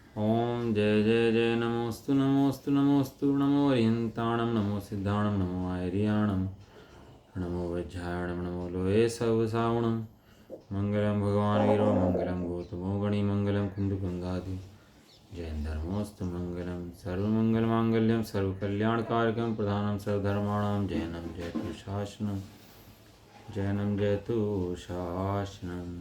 ओम जय जय जय नमोस्तु नमोस्तु नमोस्तु नमो हरिहंताणं नमो सिद्धाणं नमो आयरियाणं नमो वज्रायणं नमो लोये सवसावणं मंगलम भगवान वीरो मंगलम गौतमो गणि मंगलम कुंदुकंगाधि जयंधर्मोस्तु मंगलम सर्वमंगलमांगल्यम सर्वकल्याणकारकं प्रधानं सर्वधर्माणां जयनं जयतु शासनम्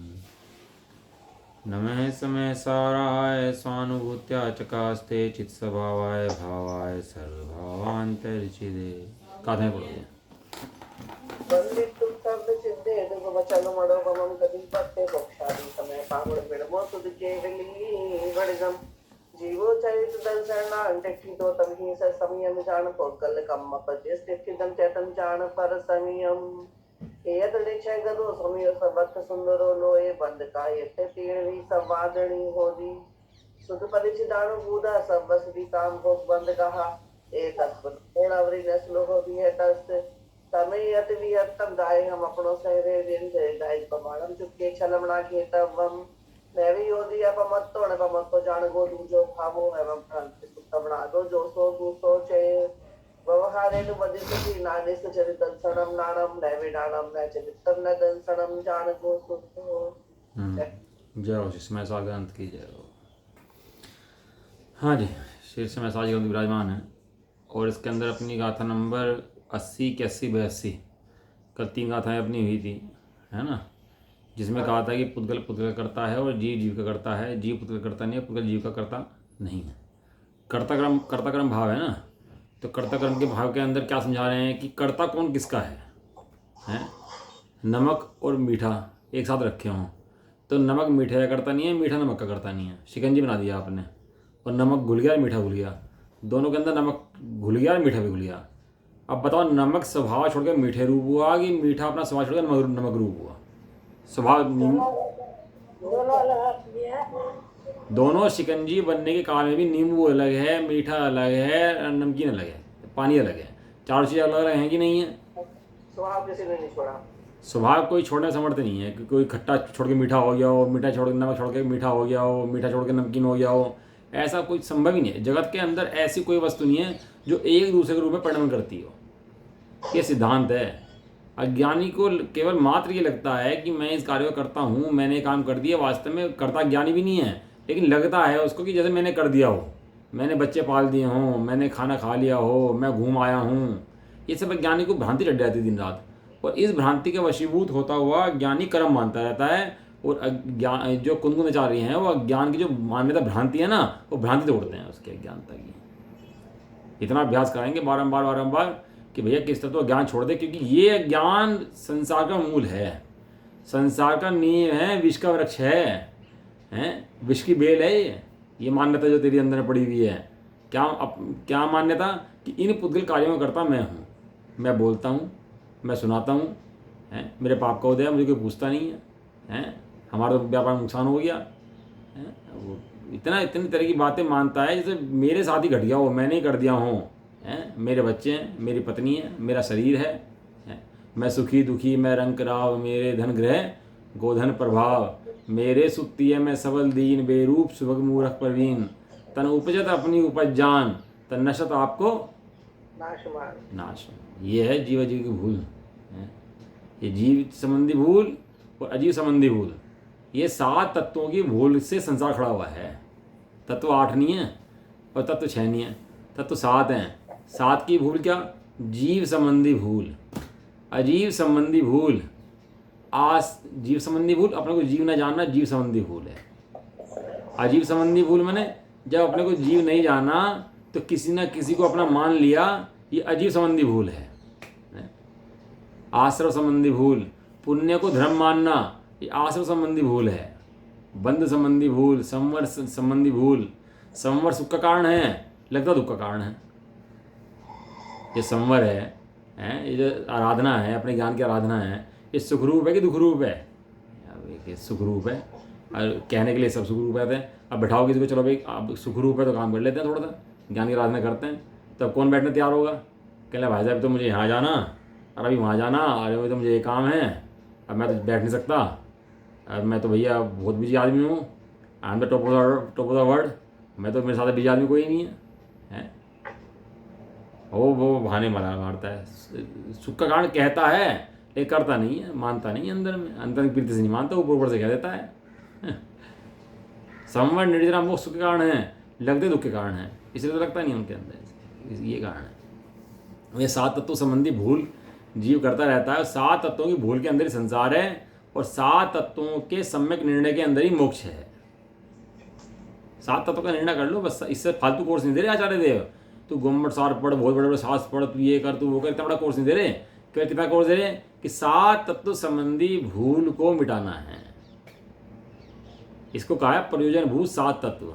नमः समय साराय स्वानुभूत्या चकास्ते चित्स्वभावाय भावाय सर्वभावांतरिचिदे काथे पढ़ोगे ಬಂದಿತ್ತು ಸರ್ದು ಚಿದ್ದೆ ಎದುಗು ಬಚಲು ಮಡೋಗಮಂ ಕದಿ ಪತ್ತೆ ಬೊಕ್ಷಾದಿ ಸಮಯ ಪಾಂಗುಡ ಬಿಡಮೋ ತುದಿಕೆ ಗಲಿ ಬಡಿಗಂ जीवो चरित दर्शन अंटकी तो तम ही स संयम जान पोगल कम पजे स्थितिदम चेतन जान पर संयम एयदड़े छे गदो समय सबत सुंदरो लोए बंद का यते तीणवी संवादणी होदी सुध परिचिदानु बूदा सब बस भी काम भोग बंद कहा एक अद्भुत थोड़ावरी नस्लो हो भी है तस्त तमें यत भी तम दाए हम अपनों सहरे दिन दाई प्रमाणम चुके छलमना के तवम नैवी योदी अपमत्तो न पमत्तो जान गो दूजो खामो एवं भ्रांति सुतमना दो जो सो तू सोचे व्यवहारे नु बदिसुति नानिस चरित दर्शनम नानम नैवी नानम न चरितम न दर्शनम जान गो सुतो जय हो इसमें सागर अंत की जय हो। हाँ जी, शीर्ष में साज ग्रंथ विराजमान है और इसके अंदर अपनी गाथा नंबर 80, 81, 82 कल 3 गाथाएं अपनी हुई थी, है ना, जिसमें कहा था कि पुद्गल पुद्गल करता है और जीव जीव का करता है, जीव पुद्गल करता नहीं है, पुद्गल जीव का करता नहीं है। कर्ता कर्म भाव है ना, तो कर्ता कर्म के भाव के अंदर क्या समझा रहे हैं कि कर्ता कौन किसका है? नमक और मीठा एक साथ रखे हों तो नमक मीठे का करता नहीं है, मीठा नमक का करता नहीं है। शिकंजी बना दिया आपने और नमक घुल गया, मीठा घुल गया, दोनों के अंदर नमक घुल गया और मीठा भी घुल गया। अब बताओ, नमक स्वभाव छोड़ के मीठे रूप हुआ कि मीठा अपना स्वभाव छोड़ के नमक रूप हुआ? स्वभाव दोनों शिकंजी बनने के काल में भी नींबू अलग है, मीठा अलग है, नमकीन अलग है, पानी अलग है, चारों चीज़ अलग अलग हैं कि नहीं है? स्वभाव किसी ने नहीं छोड़ा। स्वभाव कोई छोड़ने समर्थ नहीं है कि कोई खट्टा छोड़ के मीठा हो गया हो, मीठा छोड़ के नमक छोड़ के मीठा हो गया हो, मीठा छोड़ के नमकीन हो गया हो। ऐसा कोई संभव ही नहीं है। जगत के अंदर ऐसी कोई वस्तु नहीं है जो एक दूसरे के रूप में परिणमन करती हो। ये सिद्धांत है। अज्ञानी को केवल मात्र ये लगता है कि मैं इस कार्य को करता हूँ, मैंने काम कर दिया। वास्तव में करता ज्ञानी भी नहीं है, लेकिन लगता है उसको कि जैसे मैंने कर दिया हो, मैंने बच्चे पाल दिए हों, मैंने खाना खा लिया हो, मैं घूम आया हूँ। ये सब अज्ञानी को भ्रांति लग जाती है दिन रात, और इस भ्रांति के वशीभूत होता हुआ ज्ञानी कर्म मानता रहता है। और अज्ञान जो कुंद नचा रही हैं वो अज्ञान की जो मान्यता भ्रांति है ना, वो भ्रांति तोड़ते हैं उसकी अज्ञानता की। इतना अभ्यास करेंगे बारंबार कि भैया किस तरह तो ज्ञान छोड़ दे, क्योंकि ये ज्ञान संसार का मूल है, संसार का नींव है, विष का वृक्ष है, विष की बेल है ये मान्यता जो तेरी अंदर पड़ी हुई है। क्या मान्यता? कि इन पुद्गल कार्यों में करता मैं हूँ, मैं बोलता हूँ, मैं सुनाता हूँ, मेरे पाप का उदय है, मुझे कोई पूछता नहीं है, हमारा तो व्यापार में नुकसान हो गया है। वो इतनी तरह की बातें मानता है जैसे मेरे साथ ही घट गया हो, मैंने ही कर दिया हूँ। मेरे बच्चे हैं, मेरी पत्नी है, मेरा शरीर है, मैं सुखी दुखी, मैं रंक राव, मेरे धन ग्रह गोधन प्रभाव, मेरे सुक्ति है, मैं सबल दीन, बेरूप सुभग मूर्ख प्रवीण, तन उपजत अपनी उपज जान, तन नशत आपको नाश। ये है जीव जीव की भूल। ये जीव संबंधी भूल और अजीव संबंधी भूल, ये 7 तत्वों की भूल से संसार खड़ा हुआ है। तत्व 8 नहीं है और तत्व 6 नहीं है, तत्व 7 हैं। 7 की भूल क्या? जीव संबंधी भूल, अजीव संबंधी भूल, जीव संबंधी भूल, अपने को जीव न जानना जीव संबंधी भूल है। अजीव संबंधी भूल माने जब अपने को जीव नहीं जाना तो किसी न किसी को अपना मान लिया, ये अजीव संबंधी भूल है। आश्रव संबंधी भूल, पुण्य को धर्म मानना, ये आश्रव संबंधी भूल है। बंध संबंधी भूल, संवर संबंधी भूल, संवर सुख का कारण है, लगता दुख का कारण है। ये संवर है, ये जो आराधना है, अपने ज्ञान की आराधना है, ये सुख रूप है कि दुख रूप है? ये सुख रूप है, और कहने के लिए सब सुख रूप रहते हैं। अब बैठाओ किसी को, चलो भाई आप सुख रूप है तो काम कर लेते हैं, थोड़ा सा ज्ञान की आराधना करते हैं, तब कौन बैठने तैयार होगा? कह ले भाई साहब तो मुझे यहाँ जाना, और अभी वहाँ जाना, अरे भाई तो मुझे ये काम है, अब मैं तो बैठ नहीं सकता, अब मैं तो भैया बहुत बिजी आदमी हूँ, I am the top of the world, मैं तो, मेरे साथ बीज आदमी कोई नहीं है, हैं? वो बहाने मारता है, सुख का कारण कहता है लेकिन करता नहीं है, मानता नहीं है, अंदर की प्रीति से नहीं मानता, ऊपर ऊपर से कह देता है। संवर निर्जरा मोक्ष सुख के कारण है, लगते दुख के कारण है, इसलिए तो लगता नहीं उनके अंदर, ये कारण है। ये 7 तत्वों संबंधी भूल जीव करता रहता है, और 7 तत्वों की भूल के अंदर ही संसार है, और 7 तत्वों के सम्यक निर्णय के अंदर ही मोक्ष है। 7 तत्वों का निर्णय कर लो बस, इससे फालतू कोर्स नहीं दे रहे आचार्य देव, तू गोमट सार पढ़, बहुत बड़े बड़े शास्त्र पढ़, तू ये कर, तू वो कर, इतना बड़ा कोर्स नहीं दे रहे। कितना कोर्स दे रहे कि 7 तत्व संबंधी भूल को मिटाना है। इसको कहा है प्रयोजन भूत 7 तत्व।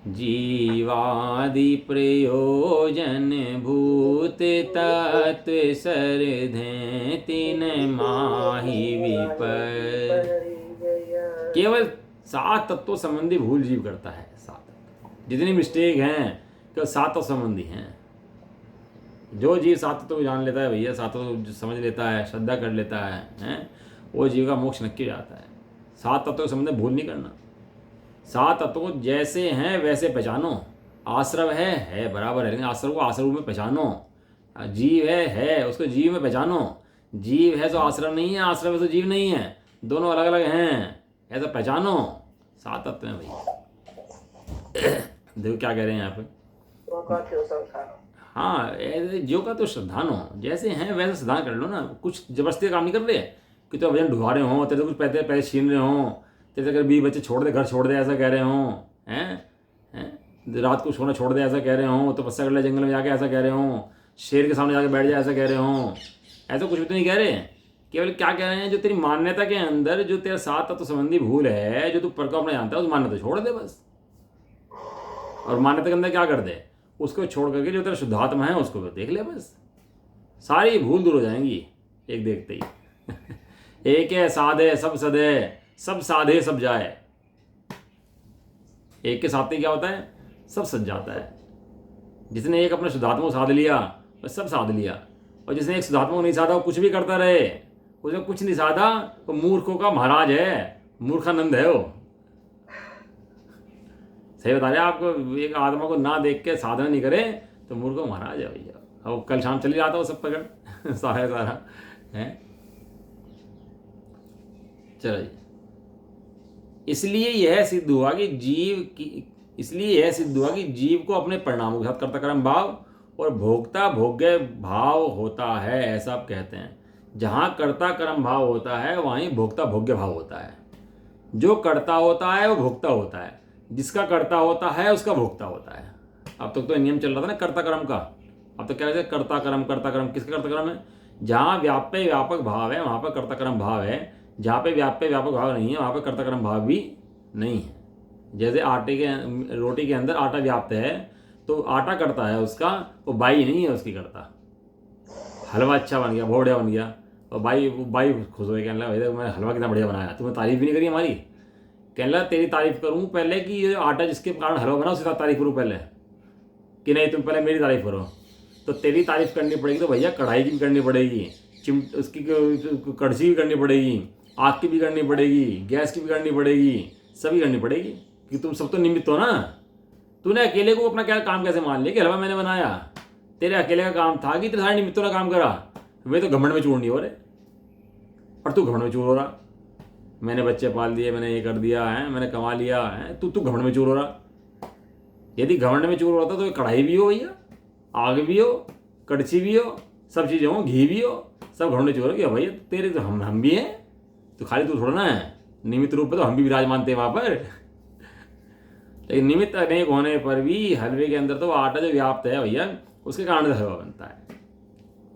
जीवादि प्रयोजन भूत तत्व सरधे तीन माही विपर। केवल 7 तत्वों संबंधी भूल जीव करता है। 7 तत्व जितनी मिस्टेक हैं केवल 7 तत्व संबंधी हैं। जो जीव 7 तत्व को जान लेता है भैया, 7 तत्व समझ लेता है, श्रद्धा कर लेता है, वो जीव का मोक्ष नक्की जाता है। 7 तत्वों के संबंध में भूल नहीं करना। 7 तत्वों को जैसे हैं वैसे पहचानो। आश्रव है बराबर है, लेकिन आश्रव को आश्रव में पहचानो। जीव है उसको जीव में पहचानो। जीव है तो आश्रव नहीं है, आश्रव है तो जीव नहीं है, दोनों अलग अलग हैं, ऐसा पहचानो। 7 तत्व हैं भैया। देखो क्या कह रहे हैं यहाँ पे, हाँ जो का तो श्रद्धानो, जैसे हैं वैसे श्रद्धा कर लो ना। कुछ जबरदस्ती काम नहीं कर रहे कि तो भजन ढुका रहे हो, तेरे तो कुछ पैसे छीन रहे हो, तेरे अगर 20 बच्चे छोड़ दे, घर छोड़ दे, ऐसा कह रहे हो, हैं रात को सोना छोड़ दे, ऐसा कह रहे हो, तपस्या कर ले जंगल में जाके, ऐसा कह रहे हो, शेर के सामने जाके बैठ जाए, ऐसा कह रहे हो। ऐसा कुछ भी तो नहीं कह रहे। केवल क्या कह रहे हैं, जो तेरी मान्यता के अंदर जो तेरा 7 तत्व संबंधी भूल है, जो तू पर को अपना जानता है, उस मान्यता छोड़ दे बस। और मान्यता के अंदर क्या कर दे, उसको छोड़ करके जो तेरा शुद्धात्मा है उसको देख ले बस, सारी भूल दूर हो जाएंगी एक देखते ही। एक है साधे सब सदे, सब साधे सब जाए। एक के साथ ही क्या होता है, सब सज जाता है। जिसने एक अपने शुद्धात्मा को साध लिया वह सब साध लिया, और जिसने एक शुद्धात्मा को नहीं साधा वो कुछ भी करता रहे, उसने कुछ नहीं साधा, वो मूर्खों का महाराज है, मूर्खानंद है वो। सही बता रहे आपको, एक आत्मा को ना देख के साधना नहीं करे तो मूर्ख महाराज है भैया। और कल शाम चली जाता वो सब पकड़ सारा है। चलो जी, इसलिए यह सिद्ध हुआ कि जीव को अपने परिणामों के साथ कर्ता कर्म भाव और भोक्ता भोग्य भाव होता है, ऐसा आप कहते हैं। जहाँ कर्ता कर्म भाव होता है वहीं भोक्ता भोग्य भाव होता है। जो कर्ता होता है वो भोक्ता होता है, जिसका कर्ता होता है उसका भोक्ता होता है। अब तक तो नियम चल रहा था ना कर्ता कर्म का, अब तो क्या कहते हैं कर्ता कर्म। किसका कर्ता कर्म है, जहाँ व्याप्य व्यापक भाव है वहाँ पर कर्ता कर्म भाव है, जहाँ पे व्याप्य व्यापक भाव नहीं है वहाँ पर कर्ता कर्म भाव भी नहीं है। जैसे रोटी के अंदर आटा व्याप्त है तो आटा करता है उसका, वो बाई नहीं है उसकी करता। हलवा अच्छा बन गया, बहुत बढ़िया बन गया, और बाई खुश हो गई, कहने लगा मैं हलवा कितना बढ़िया बनाया, तुम्हें तारीफ भी नहीं करी हमारी। कहने लगा तेरी तारीफ करूँ पहले कि ये आटा जिसके कारण हलवा बना उसकी तारीफ करूँ पहले, कि नहीं तुम पहले मेरी तारीफ करो। तो तेरी तारीफ करनी पड़ेगी तो भैया कढ़ाई की भी करनी पड़ेगी, उसकी कड़छी भी करनी पड़ेगी, आग की भी करनी पड़ेगी, गैस की भी करनी पड़ेगी, सभी करनी पड़ेगी, कि तुम सब तो निमित्त हो ना। तूने अकेले को अपना क्या काम कैसे मान लिया कि हलवा मैंने बनाया, तेरे अकेले का काम था कि तेरे सारे निमित्तों ने काम करा। वे तो घमंड में चूर नहीं हो रहे, और तू घमंड में चूर हो रहा। मैंने बच्चे पाल दिए, मैंने ये कर दिया है, मैंने कमा लिया है, तू घमंड में चूर हो रहा। यदि घमंड में चूर होता तो कढ़ाई भी हो भैया, आग भी हो, कड़छी भी हो, सब चीज़ें हो, घी भी हो, सब घमंड में चूर हो गया भैया। तेरे तो हम भी हैं, तो खाली तू थोड़ा ना है, निमित्त रूप में तो हम भी विराजमान थे वहाँ पर। लेकिन निमित्त अनेक होने पर भी हलवे के अंदर तो आटा जो व्याप्त है भैया, उसके कारण से हलवा बनता है।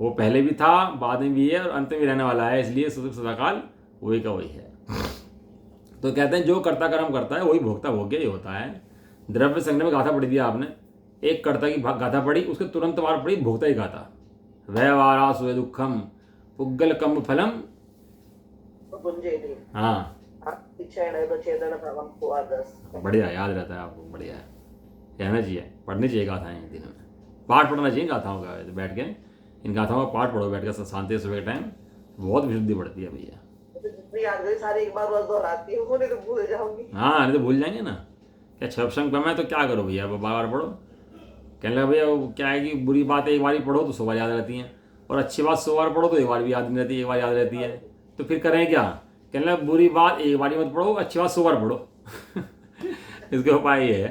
वो पहले भी था, बाद में भी है, और अंत में रहने वाला है, इसलिए सदाकाल वही का वही है। तो कहते हैं जो कर्ता कर्म करता है वही भोक्ता भोग्य ही होता है। द्रव्य संग्रह में गाथा पढ़ी दिया आपने, एक कर्ता की गाथा पढ़ी, उसके तुरंत बार पढ़ी भोक्ता ही गाथा। व्यवहारा सुय दुखम पुग्गल कम फलम, हाँ बढ़िया, याद रहता है आपको, बढ़िया है, कहना चाहिए, पढ़नी चाहिए गाथाएं दिन में, पाठ पढ़ना चाहिए गाथाओं का। बैठ के इन गाथाओं का पाठ पढ़ो, बैठ के शांति सुबह के टाइम, बहुत विशुद्धि बढ़ती है भैया। याद गई सारी एक बार बस दोहराती हूँ, नहीं तो भूल जाऊंगी। हाँ नहीं तो भूल जाएंगे ना, क्या छपशंग पे मैं तो क्या करो भैया, बार बार पढ़ो। कहने लगा भैया वो क्या है कि बुरी बात एक बार ही पढ़ो तो 100 बार याद रहती हैं, और अच्छी बात 100 बार पढ़ो तो एक बार भी याद नहीं रहती, एक बार याद रहती है, तो फिर करें क्या। कहने लगा बुरी बात एक बार ही मत पढ़ो, अच्छी बात 100 बार पढ़ो। इसका उपाय ये है।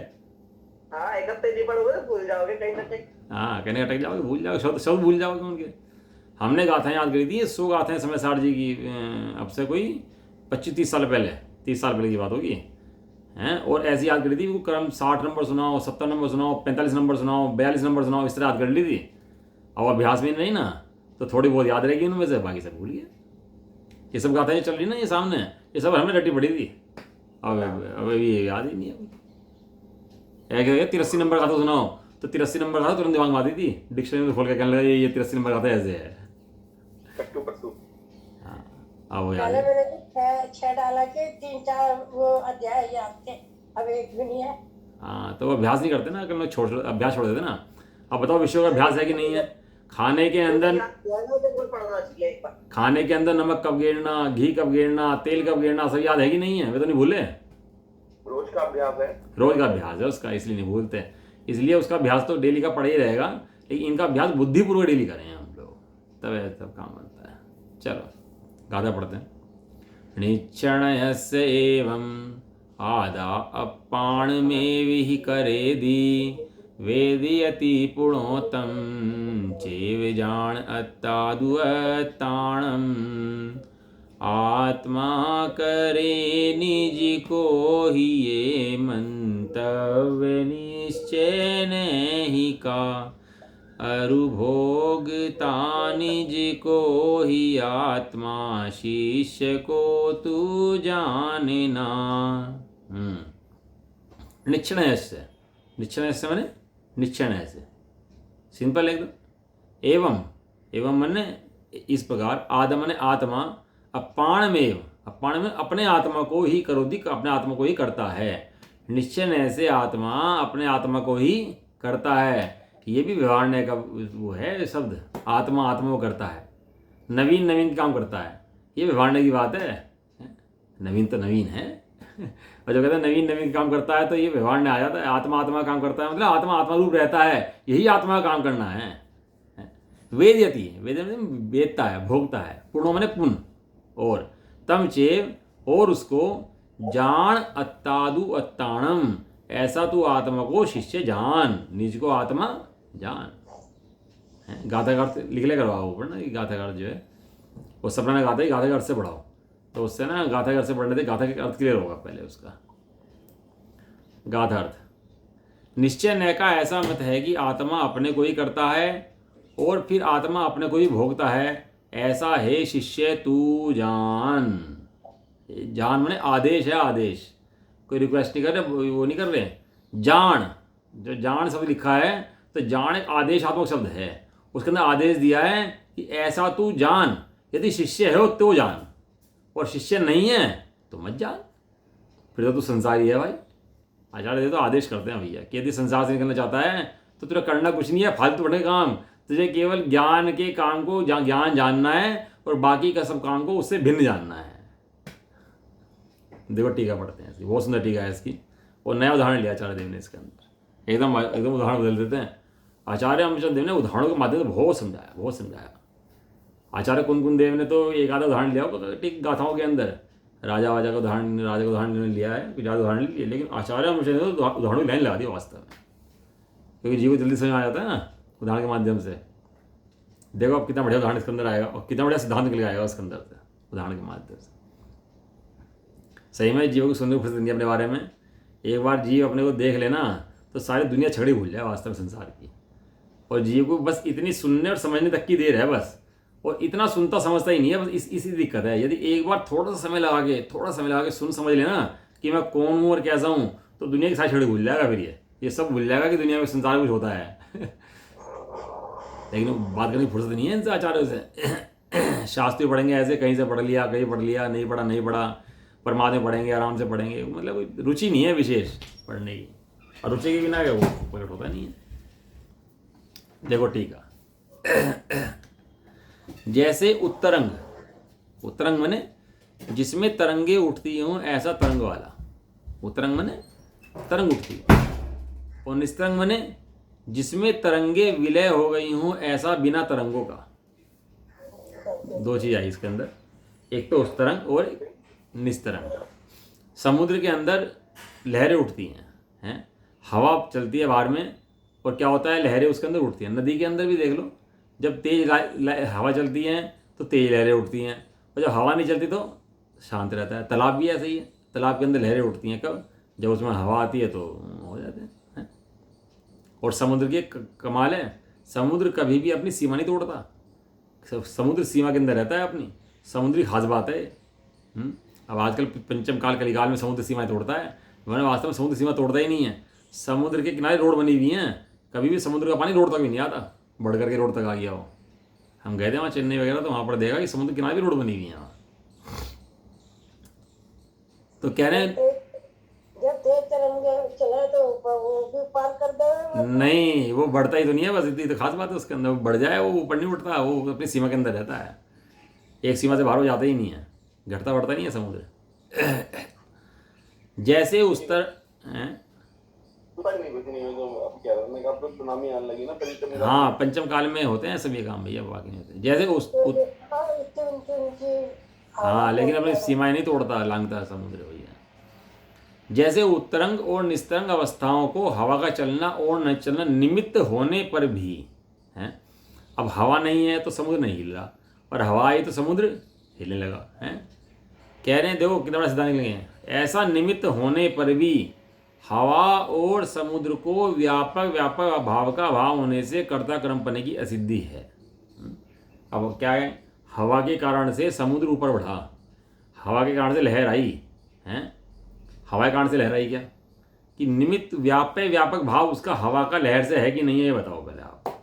हाँ, एक हफ्ते नहीं पढ़ोगे तो भूल जाओगे कहीं ना कहीं। हाँ, कहने अटक जाओगे, भूल जाओगे, शब्द शब्द भूल जाओगे उनके। हमने गाथाएं याद करी थी, 100 गाथाएं समय साठ जी की, अब से कोई 25-30 साल पहले, 30 साल पहले की बात होगी हैं। और ऐसी याद करी थी वो क्रम 60 नंबर सुनाओ, 70 नंबर सुनाओ, 45 नंबर सुनाओ, 42 नंबर सुनाओ, इस तरह याद कर ली थी। अब अभ्यास में नहीं ना, तो थोड़ी बहुत याद रहेगी उनमें से, बाकी सब भूल गए। ये सब गाथाएं चल रही ना ये सामने, ये सब हमने रटी पड़ी थी, अब अभी याद ही नहीं है। एक 83 नंबर गाथा सुनाओ तो 83 नंबर गाथा तुरंत दिमाग में आती थी, डिक्शनरी में खोल के कहने लगे ये 83 नंबर गाथा ऐसे है। हाँ, अब वो याद पहले है। मेरे को 6 डाला के 3-4 वो अध्याय याद थे, अब एक भी नहीं है। हाँ, तो वो अभ्यास नहीं करते ना, कल लोग अभ्यास छोड़ देते ना। अब बताओ विषयों का अभ्यास है कि नहीं है। खाने के अंदर पढ़ना चाहिए एक बार। खाने के अंदर नमक कब गिरना, घी कब गिरना, तेल कब गिरना, सब याद है कि नहीं है। वे तो नहीं भूले, रोज का अभ्यास है, रोज का अभ्यास है उसका, इसलिए नहीं भूलते। इसलिए उसका अभ्यास तो डेली का पड़ा ही रहेगा, लेकिन इनका अभ्यास बुद्धिपूर्वक डेली करें हम लोग, तब काम बनता है। चलो गाथा पढ़ते हैं। निश्चणयस्य एवं आदा अपाण में विहि करे दी, वेदयति पुणोतम चेव जान अत्तादु अत्ताणम। आत्मा करे निज को ही ये मंतव्य निश्चय नहीं का, अरुभोगता निज को ही आत्मा शिष्य को तू जाने ना। निश्चय से, निश्चय से मैंने निश्चय से सिंपल लिख दो। एवं, एवं मैंने इस प्रकार, आदम ने आत्मा, अपाण में, अपाण में अपने आत्मा को ही करोति, अपने आत्मा को ही करता है। निश्चय से आत्मा अपने आत्मा को ही करता है, ये भी व्यवहार का वो है शब्द। आत्मा आत्मा को करता है, नवीन नवीन काम करता है, ये व्यवहार की बात है। नवीन तो नवीन है और जो कहते हैं नवीन नवीन काम करता है तो ये व्यवहार में आ जाता है। आत्मा आत्मा काम करता है मतलब आत्मा आत्मा रूप रहता है, यही आत्मा का काम करना है। वेदयति, वेद वेदता है, भोगता है। पुण्यो मैंने पुण्य, और तम चेव, और उसको, जान अत्तादु अत्ताणम, ऐसा तू आत्मा को शिष्य जान, निज को आत्मा जान। गाथा का अर्थ लिख ले करवाओ ऊपर ना, गाथा का अर्थ जो है वो सपना ने गाथा ही गाथा का अर्थ से पढ़ाओ, तो उससे ना गाथा के अर्थ से पढ़ने से गाथा के अर्थ क्लियर होगा पहले उसका। गाथा अर्थ, निश्चय न का ऐसा मत है कि आत्मा अपने को ही करता है और फिर आत्मा अपने को ही भोगता है, ऐसा है शिष्य तू जान। जान माने आदेश है, आदेश, कोई रिक्वेस्ट नहीं कर रहे, वो नहीं कर रहे। जान, जो जान शब्द लिखा है तो जान एक आदेशात्मक शब्द है, उसके अंदर आदेश दिया है कि ऐसा तू जान। यदि शिष्य है तो जान, और शिष्य नहीं है तो मत जान, फिर तो तू संसारी है भाई। आचार्य दे तो आदेश करते हैं भैया कि यदि संसार से निकलना चाहता है तो तुझे करना कुछ नहीं है फालतू पढ़ने काम, तुझे केवल ज्ञान के काम को ज्ञान जानना है और बाकी का सब काम को उससे भिन्न जानना है। देखो टीका पढ़ते हैं इसकी, बहुत सुंदर टीका है इसकी, और नया उदाहरण लिया आचार्य देव ने इसके अंदर, एकदम एकदम उदाहरण बदल देते हैं। आचार्य रामचंद्र देव ने उदाहरणों के माध्यम से बहुत समझाया, बहुत समझाया। आचार्य कुंदकुंद देव ने तो एक आधा उदाहरण लिया होगा ठीक गाथाओं के अंदर, राजा वाजा का उदाहरण, राजा का उदाहरण लिया है, कुछ ज़्यादा उदाहरण लिए, लेकिन आचार्य रामचंद्र ने तो उदाहरणों की लाइन लगा दी वास्तव में, क्योंकि जीव को जल्दी समझ आ जाता है ना उदाहरण के माध्यम से। देखो अब कितना बढ़िया उदाहरण इसके अंदर आएगा और कितना बढ़िया सिद्धांत निकल आएगा उसके अंदर से उदाहरण के माध्यम से। सही में जीव को सुनने को फुर्सत नहीं अपने बारे में। एक बार जीव अपने को देख लेना तो सारी दुनिया छड़ी भूल जाए वास्तव में संसार की, और जीव को बस इतनी सुनने और समझने तक की देर है बस, और इतना सुनता समझता ही नहीं है बस, इसी दिक्कत है। यदि एक बार थोड़ा सा समय लगा के सुन समझ लेना कि मैं कौन हूँ और कैसा हूँ, तो दुनिया की सारी छड़ी भूल जाएगा। फिर ये सब भूल जाएगा कि दुनिया में संसार में कुछ होता है। लेकिन बात करने की फुर्सत नहीं है इनसे आचार्यों से। शास्त्री पढ़ेंगे ऐसे, कहीं से पढ़ लिया, कहीं पढ़ लिया, नहीं पढ़ा नहीं पढ़ा, परमात्मा पढ़ेंगे आराम से पढ़ेंगे, मतलब कोई रुचि नहीं है विशेष पढ़ने की, और रुचि के बिना वो प्रकट होता नहीं है। देखो ठीक है, जैसे उत्तरंग, उत्तरंग माने जिसमें तरंगे उठती हों ऐसा तरंग वाला, उत्तरंग माने तरंग उठती है। और निस्तरंग माने जिसमें तरंगे विलय हो गई हों, ऐसा बिना तरंगों का। दो चीज आई इसके अंदर, एक तो उस तरंग और एक निस्तरंग। समुद्र के अंदर लहरें उठती हैं, हवा चलती है बाहर में, और क्या होता है, लहरें उसके अंदर उठती हैं। नदी के अंदर भी देख लो, जब तेज हवा चलती है तो तेज लहरें उठती हैं, और जब हवा नहीं चलती तो शांत रहता है। तालाब भी ऐसे ही है, तालाब के अंदर लहरें उठती हैं कब, जब उसमें हवा आती है तो हो जाते हैं। और समुद्र की कमाल है, समुद्र कभी भी अपनी सीमा नहीं तोड़ता। समुद्र सीमा के अंदर रहता है अपनी, समुद्री खास बात है। अब आजकल पंचम काल कलिकाल में समुद्र सीमाएं तोड़ता है, वरना वास्तव में समुद्र सीमा तोड़ता ही नहीं है। समुद्र के किनारे रोड बनी हुई हैं, कभी भी समुद्र का पानी रोड तक भी नहीं आता, बढ़ करके रोड तक आ गया हो। हम गए थे वहाँ चेन्नई वगैरह, तो वहाँ पर देखा कि समुद्र किनारे भी रोड बनी हुई है वहाँ। तो कह रहे हैं जब तेज तरंग चला तो वो भी पार कर दे। नहीं, वो बढ़ता ही तो नहीं है, बस इतनी तो खास बात है उसके अंदर। वो बढ़ जाए वो ऊपर नहीं उठता, वो अपनी सीमा के अंदर रहता है, एक सीमा से बाहर हो जाता ही नहीं है, घटता बढ़ता नहीं है समुद्र। जैसे उस हाँ, पंचम काल में होते हैं सभी काम भैया, बाकी नहीं होते। जैसे हाँ, लेकिन अपनी सीमाएं नहीं तोड़ता, लांघता समुद्र भैया। जैसे उत्तरंग और निस्तरंग अवस्थाओं को हवा का चलना और न चलना निमित्त होने पर भी है। अब हवा नहीं है तो समुद्र नहीं हिल रहा, और हवा आई तो समुद्र हिलने लगा है। कह रहे हैं देखो कितना बड़ा सिद्धांत लगे हैं, ऐसा निमित्त होने पर भी हवा और समुद्र को व्यापक व्यापक अभाव का अभाव होने से कर्ता कर्मपने की असिद्धि है। अब क्या है, हवा के कारण से समुद्र ऊपर बढ़ा, हवा के कारण से लहर आई है। हवा के कारण से लहर आई क्या, कि निमित्त व्यापक भाव उसका हवा का लहर से है कि नहीं है, ये बताओ पहले आप।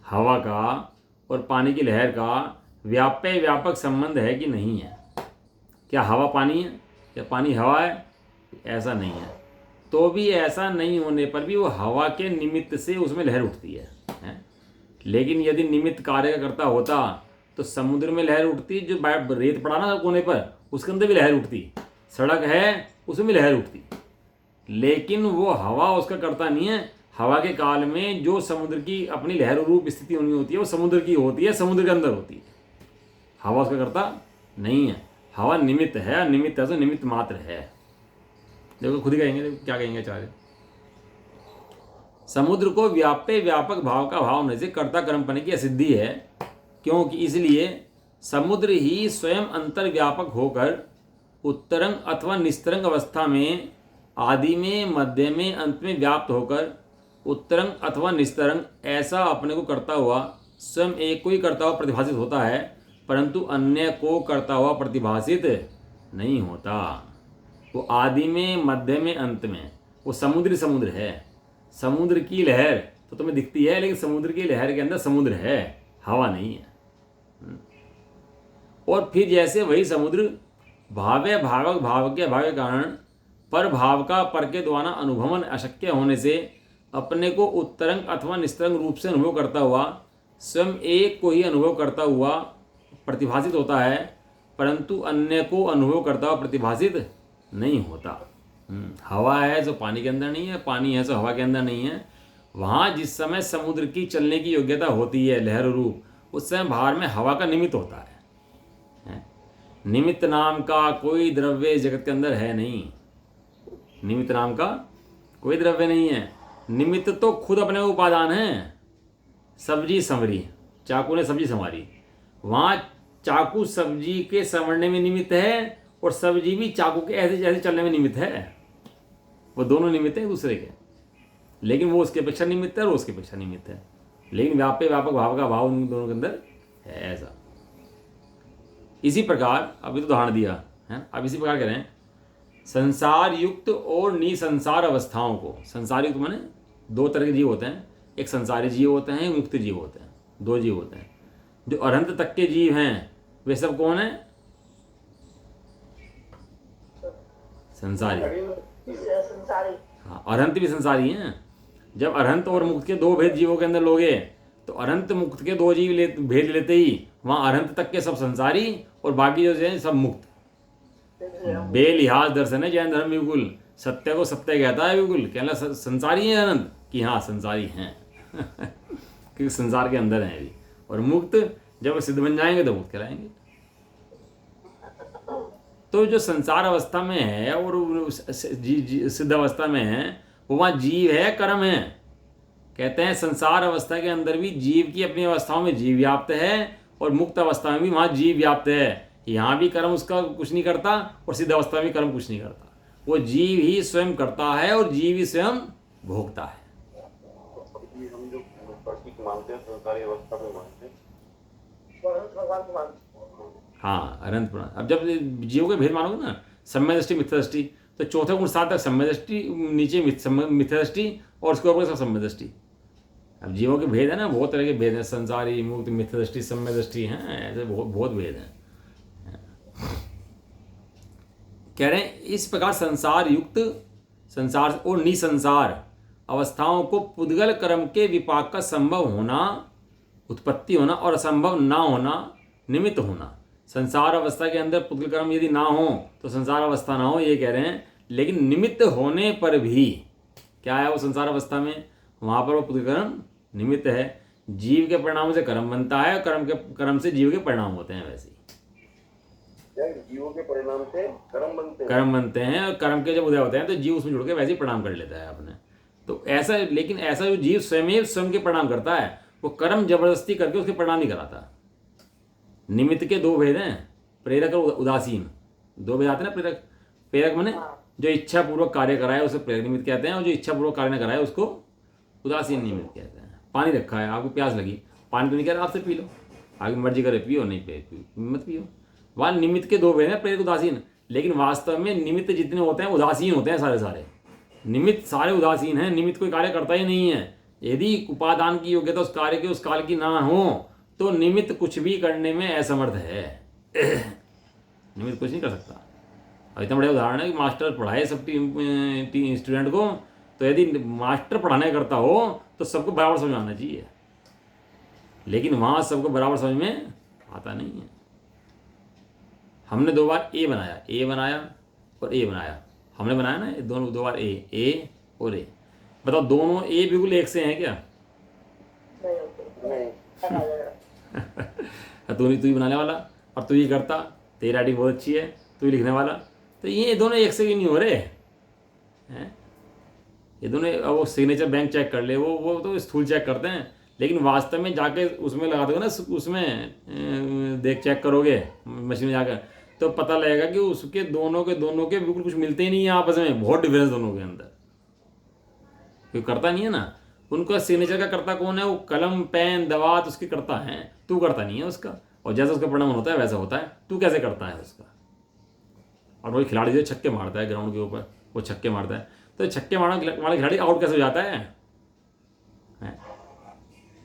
हवा का और पानी की लहर का व्यापक संबंध है कि नहीं है? क्या हवा पानी है, क्या पानी हवा है? ऐसा नहीं है। तो भी ऐसा नहीं होने पर भी वो हवा के निमित्त से उसमें लहर उठती है। लेकिन यदि निमित्त कार्य करता होता तो समुद्र में लहर उठती, जो रेत पड़ा ना कोने पर उसके अंदर भी लहर उठती, सड़क है उसमें भी लहर उठती। लेकिन वो हवा उसका करता नहीं है। हवा के काल में जो समुद्र की अपनी लहर रूप स्थिति होती है वो समुद्र की होती है, समुद्र के अंदर होती है, हवा उसका करता नहीं है। हवा निमित्त है, निमित्त है तो निमित्त मात्र है। देखो खुद ही कहेंगे, क्या कहेंगे आचार्य, समुद्र को व्यापक भाव का भाव होने से कर्ता कर्मपने की असिद्धि है, क्योंकि इसलिए समुद्र ही स्वयं अंतर व्यापक होकर उत्तरंग अथवा निस्तरंग अवस्था में आदि में, मध्य में, अंत में व्याप्त होकर उत्तरंग अथवा निस्तरंग ऐसा अपने को करता हुआ स्वयं एक को ही करता हुआ प्रतिभासित होता है, परंतु अन्य को करता हुआ प्रतिभासित नहीं होता। वो आदि में, मध्य में, अंत में वो समुद्र है। समुद्र की लहर तो तुम्हें दिखती है, लेकिन समुद्र की लहर के अंदर समुद्र है, हवा नहीं है। और फिर जैसे वही समुद्र भाव्य भावक भाव के अभाव के कारण पर भाव का पर के द्वारा अनुभवन अशक्य होने से अपने को उत्तरंग अथवा निस्तरंग रूप से अनुभव करता हुआ स्वयं एक को ही अनुभव करता हुआ प्रतिभासित होता है, परंतु अन्य को अनुभव करता हुआ प्रतिभासित नहीं होता। हवा है जो पानी के अंदर नहीं है, पानी है जो हवा के अंदर नहीं है। वहाँ जिस समय समुद्र की चलने की योग्यता होती है लहर रूप, उस समय बाहर में हवा का निमित्त होता है। निमित्त नाम का कोई द्रव्य जगत के अंदर है नहीं, निमित्त नाम का कोई द्रव्य नहीं है। निमित्त तो खुद अपने उपादान है। सब्जी संवरी, चाकू ने सब्जी संवारी, वहाँ चाकू सब्जी के संवरने में निमित्त है, और सब्जी भी चाकू के ऐसे जैसे चलने में निमित्त है। वो दोनों निमित्त हैं दूसरे के, लेकिन वो उसके अपेक्षा निमित्त है और उसके अपेक्षा निमित्त है। लेकिन व्यापक भाव का भाव उन दोनों के अंदर है। ऐसा इसी प्रकार अभी तो उदाहरण दिया है, अब इसी प्रकार करें संसार युक्त और निसंसार अवस्थाओं को। संसार युक्त माने दो तरह के जीव होते हैं, एक संसारी जीव होते हैं, एक मुक्त जीव होते हैं। दो जीव होते हैं। जो अनंत तक के जीव हैं वे सब कौन है? संसारी। हाँ, अरहंत भी संसारी हैं। जब अरहंत और मुक्त के दो भेद जीवों के अंदर लोगे तो अनंत मुक्त के दो जीव भेद लेते ही वहाँ अरहंत तक के सब संसारी और बाकी जो है सब मुक्त। बेलिहाज दर्शन है जैन धर्म बिल्कुल। सत्य को सत्य कहता है बिल्कुल, कहना संसारी है अनंत कि हाँ संसारी हैं क्योंकि संसार के अंदर हैं अभी। और मुक्त जब सिद्ध बन जाएंगे तो मुक्त कहलाएंगे। तो जो संसार अवस्था में है और सिद्ध अवस्था में है वो वहाँ जीव है, कर्म है। कहते हैं संसार अवस्था के अंदर भी जीव की अपनी अवस्थाओं में जीव व्याप्त है और मुक्त अवस्था में भी वहाँ जीव व्याप्त है। यहाँ भी कर्म उसका कुछ नहीं करता और सिद्ध अवस्था में कर्म कुछ नहीं करता। वो जीव ही स्वयं करता है और जीव ही स्वयं भोगता है। हम जो प्रतीक मानते हैं संसारी अवस्था में मानते हैं, भगवान को मानते हैं। हाँ अनंत पुराण। अब जब जीवों के भेद मानोगे ना, सम्य दृष्टि मिथ्या दृष्टि, तो चौथे गुण सात तक सम्य दृष्टि, नीचे मिथ्या दृष्टि और उसके ऊपर सब सम्य दृष्टि। अब जीवों के भेद है ना, बहुत तरह के भेद हैं, संसारी, मुक्त, मिथ्या दृष्टि, सम्य दृष्टि हैं, ऐसे बहुत भेद हैं। कह रहे हैं इस प्रकार संसार युक्त, संसार और निसंसार अवस्थाओं को पुद्गल कर्म के विपाक का संभव होना, उत्पत्ति होना और असंभव ना होना, निमित्त होना। संसार अवस्था के अंदर पुद्गल कर्म यदि ना हो तो संसार अवस्था ना हो, ये कह रहे हैं। लेकिन निमित्त होने पर भी क्या है वो संसार अवस्था में, वहाँ पर वो पुद्गल कर्म निमित्त है। जीव के परिणाम से कर्म बनता है, कर्म से जीव के परिणाम होते हैं। वैसे जीवों के परिणाम से कर्म बनते हैं और कर्म के जब उदय होते हैं तो जीव उसमें जुड़ के वैसे ही परिणाम कर लेता है अपने। तो ऐसा, लेकिन ऐसा जो जीव स्वयं के परिणाम करता है वो कर्म जबरदस्ती करके उसके परिणाम नहीं कराता। निमित्त के दो भेद हैं, प्रेरक और उदासीन। दो भेद आते हैं ना। प्रेरक माने जो इच्छा पूर्वक कार्य कराए उसे प्रेरक निमित्त कहते हैं, और जो इच्छा पूर्वक कार्य न कराए उसको उदासीन निमित्त कहते हैं। पानी रखा है, आपको प्यास लगी, पानी तो नहीं कह रहा आपसे पी लो, आगे मर्जी करे पियो, नहीं मत पियो। वहाँ निमित्त के दो भेद हैं, प्रेरक उदासीन। लेकिन वास्तव में निमित्त जितने होते हैं उदासीन होते हैं, सारे निमित्त सारे उदासीन हैं। निमित्त कोई कार्य करता ही नहीं है। यदि उपादान की योग्यता उस कार्य के उस काल की ना हो तो निमित्त कुछ भी करने में असमर्थ है। निमित्त कुछ नहीं कर सकता। अब इतना बड़ा उदाहरण है कि मास्टर पढ़ाए सब स्टूडेंट को, तो यदि मास्टर पढ़ाने करता हो तो सबको बराबर समझ आना चाहिए, लेकिन वहाँ सबको बराबर समझ में आता नहीं है। हमने दो बार ए बनाया और ए बनाया, हमने बनाया ना दोनों दो बार ए और ए। बताओ दोनों ए बिल्कुल एक से हैं क्या? नहीं होते, नहीं। तू ही बनाने वाला और तू ही करता, तेरी राइटिंग बहुत अच्छी है, तू ही लिखने वाला, तो ये दोनों एक से भी नहीं हो रहे हैं। ये दोनों, अब वो सिग्नेचर बैंक चेक कर ले, वो तो स्थूल चेक करते हैं, लेकिन वास्तव में जाके उसमें लगा दोगे ना, उसमें देख चेक करोगे मशीन में जाकर, तो पता लगेगा कि उसके दोनों के बिल्कुल कुछ मिलते ही नहीं है आपस में, बहुत डिफरेंस दोनों के अंदर। कोई करता नहीं है ना, उनका सिग्नेचर का करता कौन है? वो कलम पेन दवात उसकी करता है, तू करता नहीं है उसका। और जैसा उसका परिणाम होता है वैसा होता है, तू कैसे करता है उसका? और वही खिलाड़ी जो छक्के मारता है ग्राउंड के ऊपर, वो छक्के मारता है, तो छक्के मारने वाला खिलाड़ी आउट कैसे हो जाता है?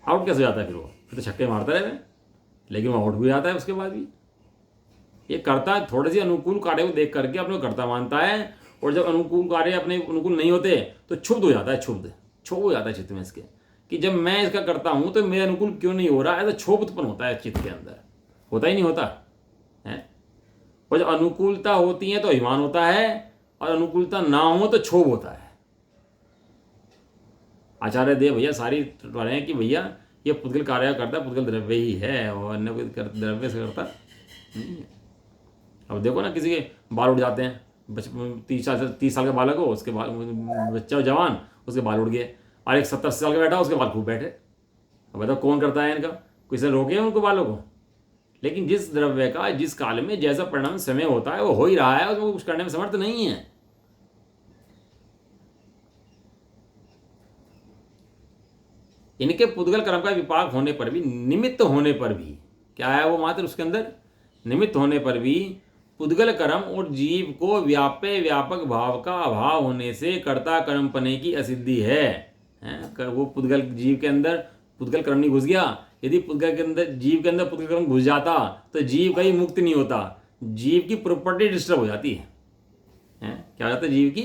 आउट कैसे हो जाता है? फिर तो छक्के मारता रहे, लेकिन वो आउट भी जाता है उसके बाद भी। ये करता है थोड़े से अनुकूल कार्य को देख करके अपने को करता मानता है, और जब अनुकूल कार्य अपने अनुकूल नहीं होते तो क्षुब्ध हो जाता है, क्षोभ हो जाता है चित्त में इसके, कि जब मैं इसका करता हूँ तो मेरे अनुकूल क्यों नहीं हो रहा है। ऐसा क्षोभ उत्पन्न होता है चित्त के अंदर, होता ही नहीं होता है। और जब अनुकूलता होती है तो अभिमान होता है, और अनुकूलता ना हो तो क्षोभ होता है। आचार्य देव भैया सारी रहे हैं कि भैया ये पुद्गल कार्य करता है, पुद्गल द्रव्य ही है, और अन्य कोई द्रव्य से करता नहीं है। अब देखो ना, किसी के बाल उड़ जाते हैं, 30 साल का बालक हो, उसके बाल, बच्चा जवान, उसके बाल उड़ गए, और एक 70 साल का बैठा उसके बाल खूब बैठे। अब बताओ कौन करता है इनका? किसी ने रोके उनको बालों को? लेकिन जिस द्रव्य का जिस काल में जैसा परिणाम समय होता है वो हो ही रहा है, उसमें कुछ करने में समर्थ नहीं है। इनके पुद्गल कर्म का विपाक होने पर भी, निमित्त होने पर भी, क्या है वो मात्र उसके अंदर निमित्त होने पर भी पुद्गल कर्म और जीव को व्याप्य व्यापक भाव का अभाव होने से कर्ता कर्म पने की असिद्धि है। वो पुद्गल जीव के अंदर पुद्गल कर्म नहीं घुस गया। यदि पुद्गल के अंदर जीव के अंदर पुद्गल कर्म घुस जाता तो जीव कहीं मुक्त नहीं होता, जीव की प्रॉपर्टी डिस्टर्ब हो जाती है। क्या हो जाता है? जीव की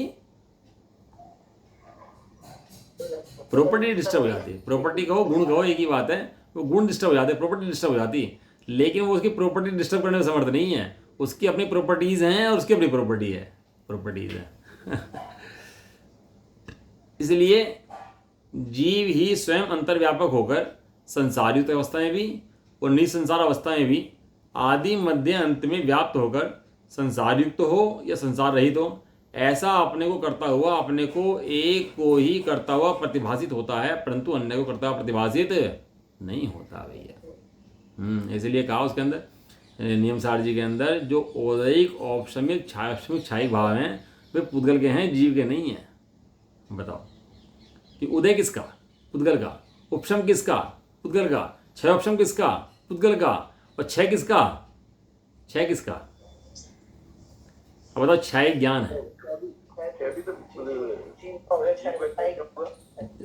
प्रॉपर्टी डिस्टर्ब हो जाती है। प्रॉपर्टी कहो गुण कहो एक ही बात है, वो गुण डिस्टर्ब हो जाते हैं, प्रॉपर्टी डिस्टर्ब हो जाती है, लेकिन वो उसकी प्रॉपर्टी डिस्टर्ब करने में समर्थ नहीं है। उसकी अपनी प्रॉपर्टीज हैं और उसकी अपनी प्रॉपर्टी है, प्रॉपर्टीज है। इसलिए जीव ही स्वयं अंतर्व्यापक होकर संसारयुक्त अवस्था में भी और निसंसार अवस्था में भी आदि मध्य अंत में व्याप्त होकर संसारयुक्त हो या संसार रहित हो, ऐसा अपने को करता हुआ अपने को एक को ही करता हुआ प्रतिभासित होता है, परंतु अन्य को करता हुआ प्रतिभासित नहीं होता भैया। इसलिए कहा उसके अंदर नियम सार जी के अंदर जो औदैहिक औपशमिक छायाक्षमिक छायिक भाव हैं वे पुद्गल के हैं, जीव के नहीं हैं। बताओ कि उदय किसका? पुद्गल का। उपशम किसका? पुद्गल का। क्षयोपशम किसका? पुद्गल का। और क्षय किसका? क्षय किसका? अब बताओ, क्षय ज्ञान है।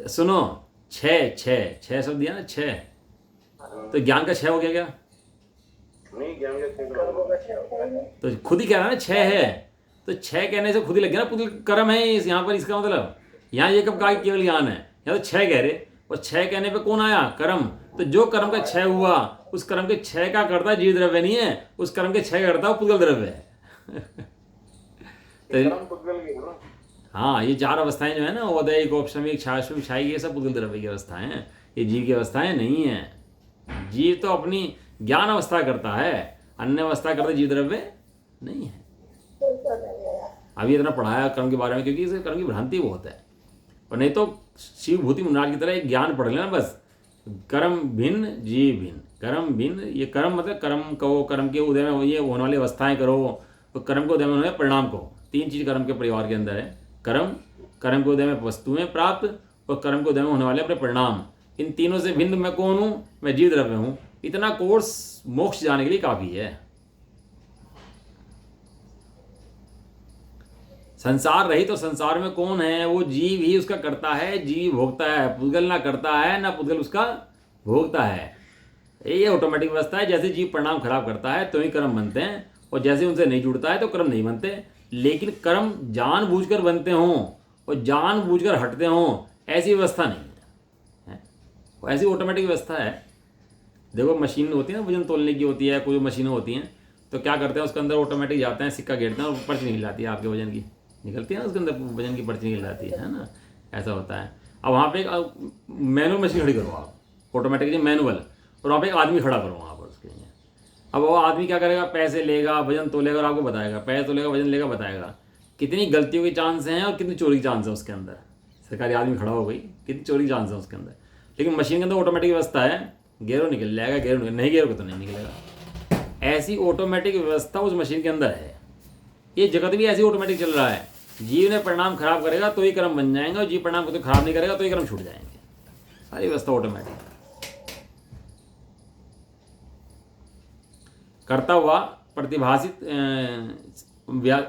सुनो, छह छह छह शब्द दिया ना, छह, तो ज्ञान का क्षय हो गया क्या? नहीं, ज्ञान का तो खुद ही कह रहा है ना छह है, तो छह कहने से खुद ही लग गया ना पुद्गल कर्म है इस यहाँ पर। इसका मतलब यहाँ ये कब कहा कि केवल ज्ञान है, यहाँ तो छह कह रहे, और छह कहने पे कौन आया? कर्म। तो जो कर्म का क्षय हुआ उस कर्म के क्षय का करता जीव द्रव्य नहीं है, उस कर्म के क्षय करता पुद्गल द्रव्य है। तो हाँ, ये चार अवस्थाएं जो है ना, औदैहिक औपशमिक छायाक्षमिक छायिक, ये सब पुद्गल द्रव्य की अवस्थाएं हैं, ये जीव की अवस्थाएं नहीं है। जीव तो अपनी ज्ञान अवस्था करता है, अन्य अवस्था करता जीव द्रव्य नहीं है। अभी इतना पढ़ाया कर्म के बारे में क्योंकि इसे कर्म की भ्रांति बहुत है, और नहीं तो शिव भूति मुन्नार की तरह एक ज्ञान पढ़ लेना बस। कर्म भिन्न जीव भिन्न, कर्म भिन्न। ये कर्म मतलब कर्म कहो, कर्म के उदय में ये होने वाली अवस्थाएं करो, तो कर्म के उदय में होने परिणाम कहो। तीन चीज कर्म के परिवार के अंदर है, कर्म, कर्म के उदय में वस्तुएं प्राप्त, और कर्म के उदय में होने वाले अपने परिणाम। इन तीनों से भिन्न मैं कौन हूँ? मैं जीव द्रव्य हूँ। इतना कोर्स मोक्ष जाने के लिए काफी है। संसार रही तो संसार में कौन है? वो जीव ही उसका करता है, जीव भोगता है। पुद्गल ना करता है ना पुद्गल उसका भोगता है। ये ऑटोमेटिक व्यवस्था है। जैसे जीव परिणाम खराब करता है तो ही कर्म बनते हैं, और जैसे उनसे नहीं जुड़ता है तो कर्म नहीं बनते। लेकिन कर्म जानबूझकर बनते हों और जानबूझकर हटते हों, ऐसी व्यवस्था नहीं है। ऐसी ऑटोमेटिक व्यवस्था है। देखो, मशीन होती है ना, वजन तोलने की होती है, कोई मशीनें होती हैं, तो क्या करते हैं उसके अंदर ऑटोमेटिक जाते हैं, सिक्का गिरते हैं और पर्ची निकल जाती है, आपके वजन की निकलती है ना, उसके अंदर वजन की पर्ची निकल जाती है ना, ऐसा होता है। अब वहाँ पे एक मैनुअल मशीन खड़ी करो आप, ऑटोमेटिकली मैनुअल, और वहाँ पे एक आदमी खड़ा करो वहाँ पर उसके लिए। अब वो आदमी क्या करेगा? पैसे लेगा, वजन तोलेगा और आपको बताएगा, पैसे तोलेगा, वजन लेगा, बताएगा। कितनी गलतियों के चांस हैं और कितनी चोरी के चांस है उसके अंदर। सरकारी आदमी खड़ा हो गई, कितनी चोरी के चांस है उसके अंदर। लेकिन मशीन के अंदर ऑटोमेटिक व्यवस्था है, गेरो निकल जाएगा, गेरो नहीं गेरो तो नहीं निकलेगा। ऐसी ऑटोमेटिक व्यवस्था उस मशीन के अंदर है। ये जगत भी ऐसी ऑटोमेटिक चल रहा है। जीव ने परिणाम खराब करेगा तो ही कर्म बन जाएंगे, और जीव परिणाम को तो खराब नहीं करेगा तो ही कर्म छूट जाएंगे। सारी व्यवस्था ऑटोमेटिक। करता हुआ प्रतिभासित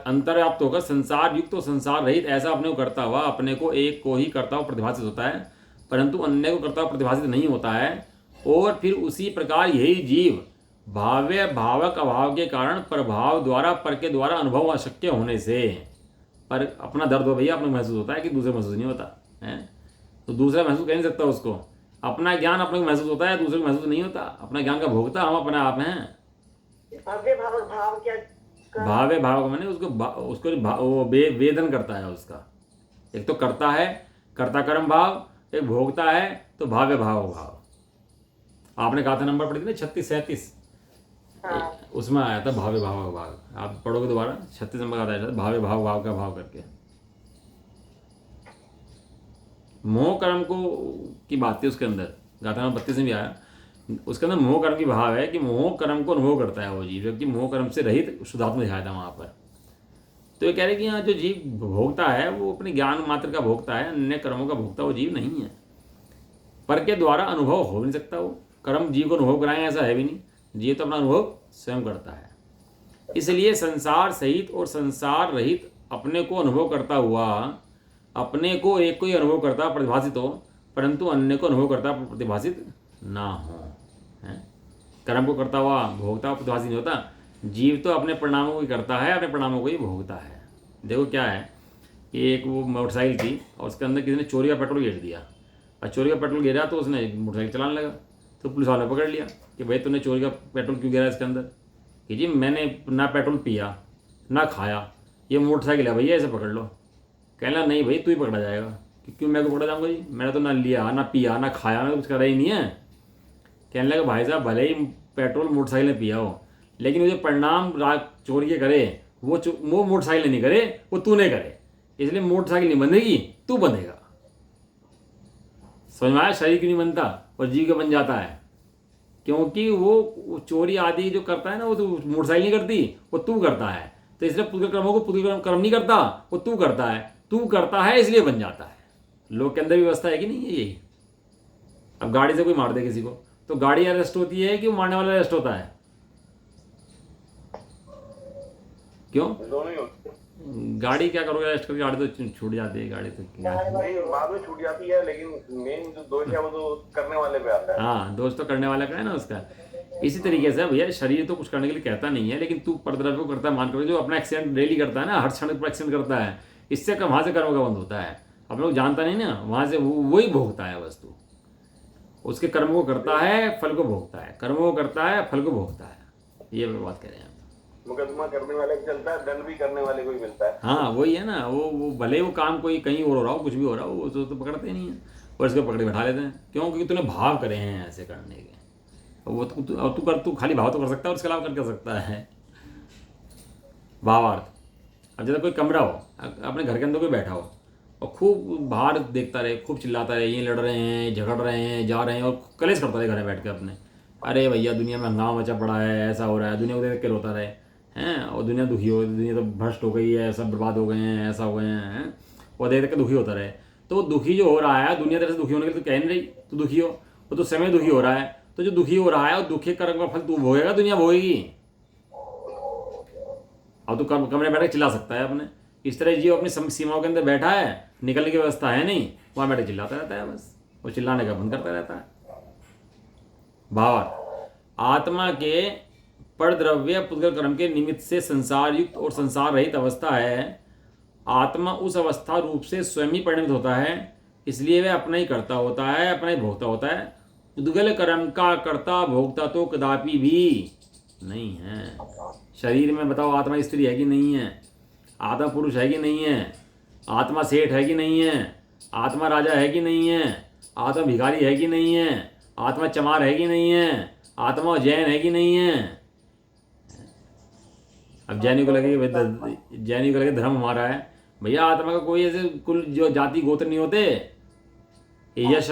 अंतर्व्याप्त होकर संसार युक्त और संसार रहित, ऐसा अपने को करता हुआ अपने को एक को ही करता हुआ प्रतिभासित होता है, परंतु अन्य को करता हुआ प्रतिभासित नहीं होता है। और फिर उसी प्रकार यही जीव भाव्य भावक अभाव के कारण प्रभाव द्वारा पर के द्वारा अनुभव अशक्य होने से, पर अपना दर्द हो भैया अपना महसूस होता है कि दूसरे महसूस नहीं होता है। तो दूसरा महसूस कर नहीं सकता उसको। अपना ज्ञान अपने को महसूस होता है, दूसरे को महसूस नहीं होता। अपना ज्ञान का भोगता हम अपने आप हैं। भाव्य भाव भाव क्या? भाव्य भाव मैंने उसको वो वेदन करता है उसका। एक तो करता है, कर्ता कर्म भाव, एक भोगता है तो भाव्य भाव भाव। आपने कहा था नंबर पढ़ी थी ना 36-37, उसमें आया था भाव्य भाव भाव। आप पढ़ोगे दोबारा, 36 नंबर आता है भाव्य भाव भाव का भाव करके। मोह कर्म को की बात थी उसके अंदर, गाथा नंबर 32 में भी आया। उसके अंदर मोह कर्म की भाव है कि मोह कर्म को अनुभव करता है वो जीव, जबकि मोह कर्म से रहित शुद्धात्मा दिखाया था वहाँ पर। तो ये कह रहे कि यहाँ जो जीव भोगता है वो अपने ज्ञान मात्र का भोगता है, अन्य कर्मों का भोगता वो जीव नहीं है। पर के द्वारा अनुभव हो नहीं सकता। वो कर्म जीव को अनुभव कराएं ऐसा है भी नहीं। जीव तो अपना अनुभव स्वयं करता है। इसलिए संसार सहित और संसार रहित अपने को अनुभव करता हुआ, अपने को एक को ही अनुभव करता प्रतिभासित हो, परंतु अन्य को अनुभव करता प्रतिभासित ना हो। कर्म को करता हुआ भोगता हुआ प्रतिभासित नहीं होता। जीव तो अपने परिणामों को ही करता है, अपने परिणामों को ही भोगता है। देखो क्या है कि एक वो मोटरसाइकिल थी और उसके अंदर किसी ने चोरी का पेट्रोल गिर दिया, और चोरी का पेट्रोल गिरा तो उसने मोटरसाइकिल चलाने लगा। तो पुलिस वाले ने पकड़ लिया कि भाई तूने चोरी का पेट्रोल क्यों गिरा इसके अंदर? कि जी मैंने ना पेट्रोल पिया ना खाया, ये मोटरसाइकिल है भैया, इसे पकड़ लो। कहना नहीं भाई तू ही पकड़ा जाएगा। कि क्यों मैं को पकड़ा जाऊँगा जी, मैंने तो ना लिया ना पिया ना खाया, मैंने कुछ करा ही नहीं है। कहने लगा भाई साहब भले ही पेट्रोल मोटरसाइकिल में पिया हो, लेकिन वो जो परिणाम रात चोरी के करे वो मोटरसाइकिल नहीं करे, वो तूने करे, इसलिए मोटरसाइकिल नहीं बंधेगी, तू बंधेगा। समझ में आया? शरीर क्यों नहीं बनता और जीव का बन जाता है? क्योंकि वो चोरी आदि जो करता है ना, वो तो मोटरसाइकिल नहीं करती, वो तू करता है। तो इसलिए पुद्गल कर्मों को पुद्गल कर्म नहीं करता, वो तू करता है। तू करता है इसलिए बन जाता है। लोग के अंदर भी व्यवस्था है कि नहीं है यही? अब गाड़ी से कोई मार दे किसी को, तो गाड़ी अरेस्ट होती है कि वो मारने वाला अरेस्ट होता है? क्यों? दोनों ही होते हैं। गाड़ी क्या करोगे अरेस्ट करके? गाड़ी तो छूट जाती है, गाड़ी तो नहीं, बाद में छूट जाती है, लेकिन मेन जो दोष है वो तो करने वाले पे आता है। हाँ, दोस्त तो करने वाला का है ना उसका। इसी तरीके से भैया शरीर तो कुछ करने के लिए कहता नहीं है, लेकिन तू परद्रव्य को करता है। मान करो जो अपना एक्सीडेंट डेली करता है ना, हर क्षण पर एक्सीडेंट करता है, इससे वहाँ से कर्म का बंध होता है। अब लोग जानता नहीं ना, वहाँ से वही भोगता है वस्तु। उसके कर्म को करता है, फल को भोगता है, कर्म को करता है, फल को भोगता है। ये बात कह रहे हैं। मुकदमा करने वाले को चलता है, दंड भी करने वाले को ही मिलता है। हाँ वही है ना, वो भले वो काम कोई कहीं और हो रहा हो, कुछ भी हो रहा हो, वो तो पकड़ते नहीं है, और इसको पकड़े बैठा लेते हैं। क्यों? क्योंकि तूने भाव करे हैं ऐसे करने के। वो तू खाली भाव तो कर सकता है, और इसके अलावा कर सकता है भावार्थ। अब जैसे कोई कमरा हो, अपने घर के अंदर कोई बैठा हो और खूब बाहर देखता रहे, खूब चिल्लाता रहे, ये लड़ रहे हैं, झगड़ रहे हैं, जा रहे हैं, और कलेश करता रहे घर में बैठ के अपने, अरे भैया दुनिया में हंगामा मचा पड़ा है, ऐसा हो रहा है, दुनिया को देख के रोता रहे हैं, और दुनिया दुखी हो, दुनिया तो भ्रष्ट हो गई है, सब बर्बाद हो गए हैं, ऐसा हो गए हैं, और देख के दुखी होता रहे। तो वो दुखी जो हो रहा है, दुनिया तेरे से दुखी होने के लिए तो कह नहीं रही तो दुखी हो, वो तो समय दुखी हो रहा है। तो जो दुखी हो रहा है और दुखी कर्म का फल तू भोगेगा, दुनिया भोगेगी। अब तो कमरे में बैठ के चिल्ला सकता है अपने, इस तरह जीव अपनी सीमाओं के अंदर बैठा है, निकलने की व्यवस्था है नहीं, वहाँ बैठे चिल्लाता रहता है, बस वो चिल्लाने का बंद करता रहता है। भावार्थ, आत्मा के परद्रव्य पुद्गल कर्म के निमित्त से संसार युक्त और संसार रहित अवस्था है। आत्मा उस अवस्था रूप से स्वयं ही परिणमित होता है, इसलिए वह अपना ही करता होता है, अपना ही भोगता होता है। पुद्गल कर्म का कर्ता भोगता तो कदापि भी नहीं है। शरीर में बताओ आत्मा स्त्री है कि नहीं है? आत्मा पुरुष है कि नहीं है? आत्मा सेठ है कि नहीं है? आत्मा राजा है कि नहीं है? आत्मा भिखारी है कि नहीं है? आत्मा चमार है कि नहीं है? आत्मा जैन है कि नहीं है? अब जैनी को लगे धर्म हमारा है। भैया आत्मा का कोई ऐसे कुल जो जाति गोत्र नहीं होते, यश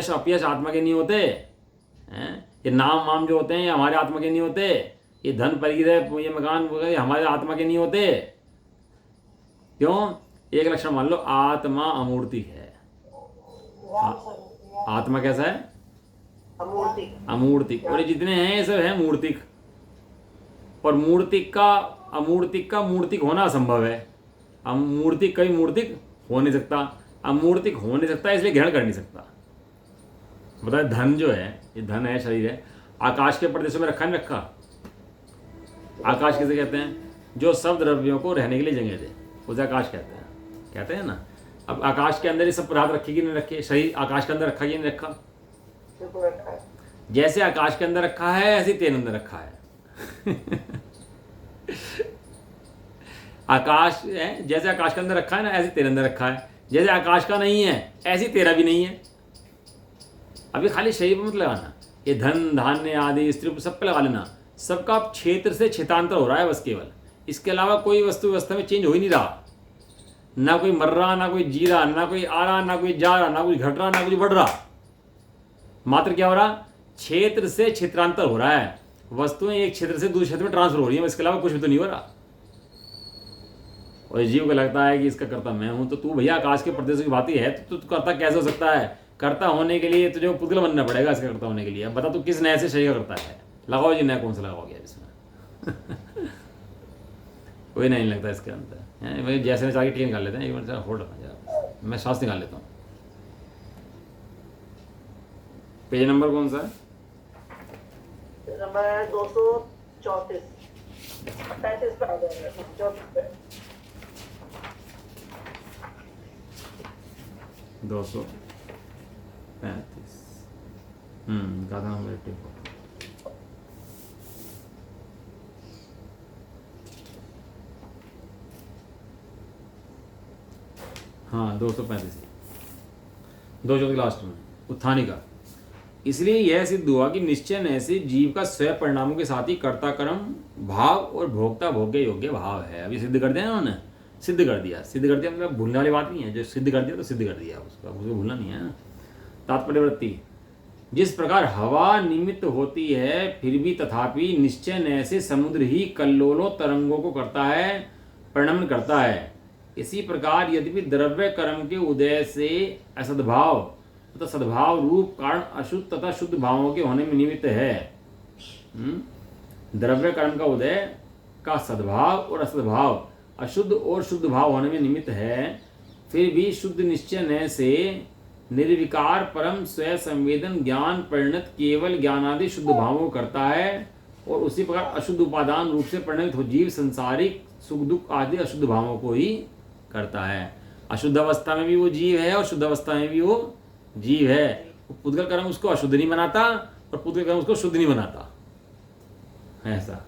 अपयश आत्मा के नहीं होते हैं। ये नाम वाम जो होते हैं ये हमारे आत्मा के नहीं होते। ये धन परिग्रह ये मकान वगैरह हमारे आत्मा के नहीं होते। क्यों? एक लक्षण मान लो, आत्मा अमूर्तिक है। आत्मा कैसा है? अमूर्तिक। और ये जितने हैं ये सब है मूर्तिक। और मूर्तिक का मूर्तिक होना असंभव है। मूर्तिक कभी मूर्तिक हो नहीं सकता, अमूर्तिक हो नहीं सकता, इसलिए ग्रहण कर नहीं सकता। बताए धन जो है, ये धन है, शरीर है, आकाश के प्रदेशों में रखा नहीं रखा? आकाश किसे कहते हैं? जो सब द्रव्यों को रहने के लिए जगह दे, उसे आकाश कहते हैं ना। अब आकाश के अंदर ये सब पदार्थ रखे कि नहीं रखे? शरीर आकाश के अंदर रखा कि नहीं रखा? जैसे आकाश के अंदर रखा है ऐसे तेरे अंदर रखा है। आकाश है, जैसे आकाश के अंदर रखा है ना, ऐसे तेरे अंदर रखा है। जैसे आकाश का नहीं है ऐसे तेरा भी नहीं है। अभी खाली शरीर पर मत लगाना, ये धन धान्य आदि स्त्री सब पे लगा लेना। सबका क्षेत्र से क्षेत्रांतर हो रहा है बस केवल, इसके अलावा कोई वस्तु व्यवस्था में चेंज हो ही नहीं रहा। ना कोई मर रहा, ना कोई जी रहा, ना कोई आ रहा, ना कोई जा रहा, ना कोई घट रहा, ना कुछ बढ़ रहा। मात्र क्या हो रहा? क्षेत्र से क्षेत्रांतर हो रहा है। वस्तुएं एक क्षेत्र से दूसरे क्षेत्र में ट्रांसफर हो रही है, इसके अलावा कुछ भी तो नहीं हो रहा। और जीव को लगता है कि इसका करता मैं हूं, तो तू भैया आकाश के प्रदेश की बात ही है, तो तू करता कैसे हो सकता है? करता होने के लिए तुझे पुद्गल बनना पड़ेगा इसका करता होने के लिए। अब बता तू किस नए से शरीर का करता है? लगाओ जी नया, कौन सा लगाओगे इसमें? कोई नहीं लगता इसके अंदर। भाई जैसे चाहे टी निकाल लेते हैं, एक मिनट होल्ड रखना, मैं सांस निकाल लेता हूँ। पेज नंबर कौन सा है? नंबर 234 35 पे आ जाएगा, 34 पे। 235। गाधा नंबर 84। हाँ 235 214 लास्ट में उत्थानिका। इसलिए यह सिद्ध हुआ कि निश्चय न से जीव का स्वयं परिणामों के साथ ही कर्ता कर्म भाव और भोक्ता भोग्य योग्य भाव है। अभी सिद्ध कर दिया ना उन्होंने, सिद्ध कर दिया मतलब भूलने वाली बात नहीं है। जो सिद्ध कर दिया तो सिद्ध कर दिया, उसको भूलना नहीं है ना। तात्पर्य वृत्ति, जिस प्रकार हवा निमित्त होती है फिर भी तथापि निश्चय न से समुद्र ही कल्लोलों तरंगों को करता है, परिणमन करता है, इसी प्रकार यद्यपि द्रव्य कर्म के उदय से असद्भाव तथा सद्भाव रूप कारण अशुद्ध तथा शुद्ध भावों के होने में निमित्त है। द्रव्य कर्म का उदय का सद्भाव और असद्भाव अशुद्ध और शुद्ध भाव होने में निमित्त है, फिर भी शुद्ध निश्चय न से निर्विकार परम स्वयं संवेदन ज्ञान परिणत केवल ज्ञानादि शुद्ध भावों को करता है, और उसी प्रकार अशुद्ध उपादान रूप से परिणत हो जीव संसारिक सुख दुख आदि अशुद्ध भावों को ही करता है। अशुद्ध अवस्था में भी वो जीव है और शुद्ध अवस्था में भी वो जीव है। पुद्गल कर्म उसको अशुद्ध नहीं बनाता और पुद्गल कर्म उसको शुद्ध नहीं बनाता, ऐसा।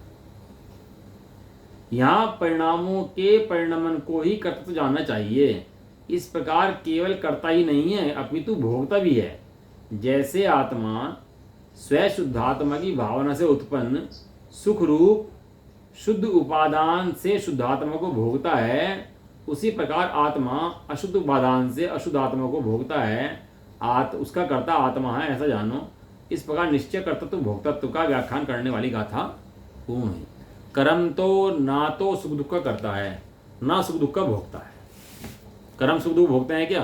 यहाँ परिणामों के परिणमन को ही कर्तृत्व जानना चाहिए। इस प्रकार केवल कर्ता ही नहीं है अपितु भोक्ता भी है। जैसे आत्मा स्वयं शुद्धात्मा की भावना से उत्पन्न सुख रूप शुद्ध उपादान से शुद्धात्मा को भोगता है, उसी प्रकार आत्मा अशुद्ध उपादान से अशुद्ध आत्मा को भोगता है। उसका कर्ता आत्मा है, ऐसा जानो। इस प्रकार निश्चय कर्तृत्व भोक्तत्व का व्याख्यान करने वाली गाथा पूर्ण हुई। कर्म तो ना तो सुख दुख का करता है, ना सुख दुख का भोगता है। कर्म सुख दुख भोगते हैं क्या?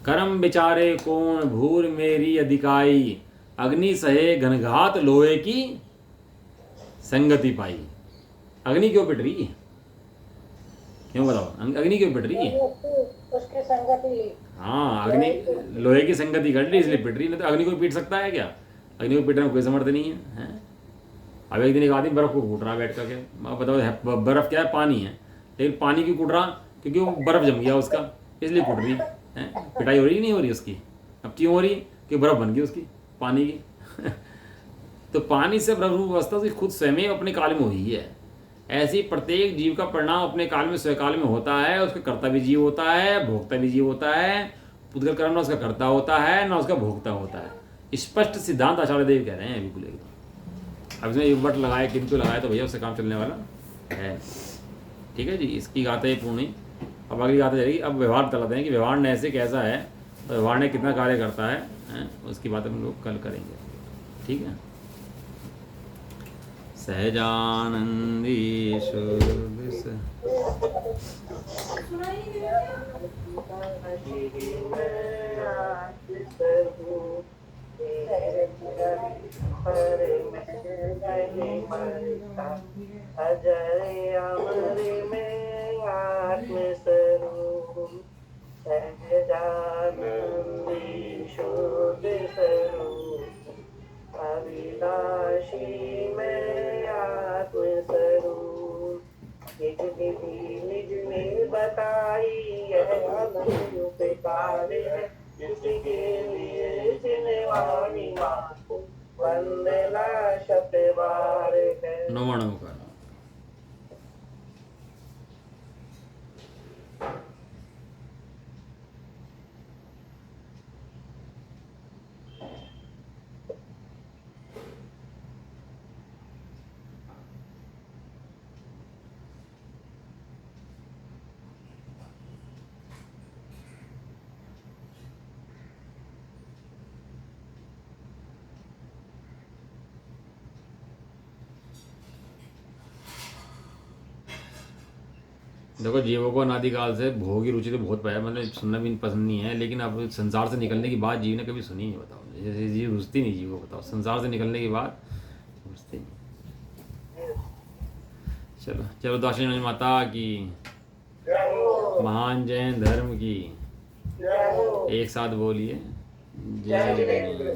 कर्म बेचारे कौन भूर मेरी अधिकाई, अग्नि सहे घनघात लोहे की संगति पाई। अग्नि क्यों पिट रही है? क्यों बताओ, अग्नि क्यों पिट रही है? उसकी संगति, हाँ, अग्नि लोहे की संगति कर रही इसलिए पिट रही, नहीं तो अग्नि को पीट सकता है क्या? अग्नि को पीटने में कोई समर्थ नहीं है, हैं? अब एक दिन एक आदमी बर्फ को कूट रहा बैठ करके, बताओ बर्फ क्या है? पानी है, लेकिन पानी क्यों कूट रहा? क्योंकि वो बर्फ जम गया उसका, इसलिए कूट रही है। पिटाई हो रही नहीं हो रही उसकी? अब क्यों हो रही? कि बर्फ बन गई उसकी पानी की। तो पानी से ब्रह्म अवस्था उसकी खुद स्वयं ही अपने काल में हुई है। ऐसी प्रत्येक जीव का परिणाम अपने काल में स्वकाल में होता है। उसका कर्ता भी जीव होता है, भोक्ता भी जीव होता है। पुद्गल कर्म ना उसका कर्ता होता है ना उसका भोक्ता होता है। स्पष्ट सिद्धांत आचार्य देव कह रहे हैं बिल्कुल एकदम। अब इसमें बट लगाए किंतु लगाए तो भैया उससे काम चलने वाला है। ठीक है जी, इसकी गाथा ही पूर्ण हुई। अब अगली गाथा जाएगी। अब व्यवहार बताते हैं कि व्यवहार ने ऐसे कैसा है, तो व्यवहार ने कितना कार्य करता है, उसकी बात हम लोग कल करेंगे। ठीक है। सहजानंदी शुद्ध अजय अमर में आत्मस्वरूप सहजानंदी शुद्ध स्वरूप अविनाशी में आत्मस्वरूप निज निधि निज ने बताई यह अनुपकार है जिसके लिए जिनवानी माँ वंदना शब्द बार है। नमो नमः। देखो, जीवों को अनादिकाल से भोग की रुचि तो बहुत पाया, मतलब सुनना भी पसंद नहीं है, लेकिन अब संसार से निकलने की बात जीव ने कभी सुनी नहीं। बताओ, जैसे जीव रुचती नहीं, जीव को बताओ संसार से निकलने की बात रुचती नहीं। चलो चलो, दाक्षिणायनी माता की, महान जैन धर्म की, एक साथ बोलिए जय।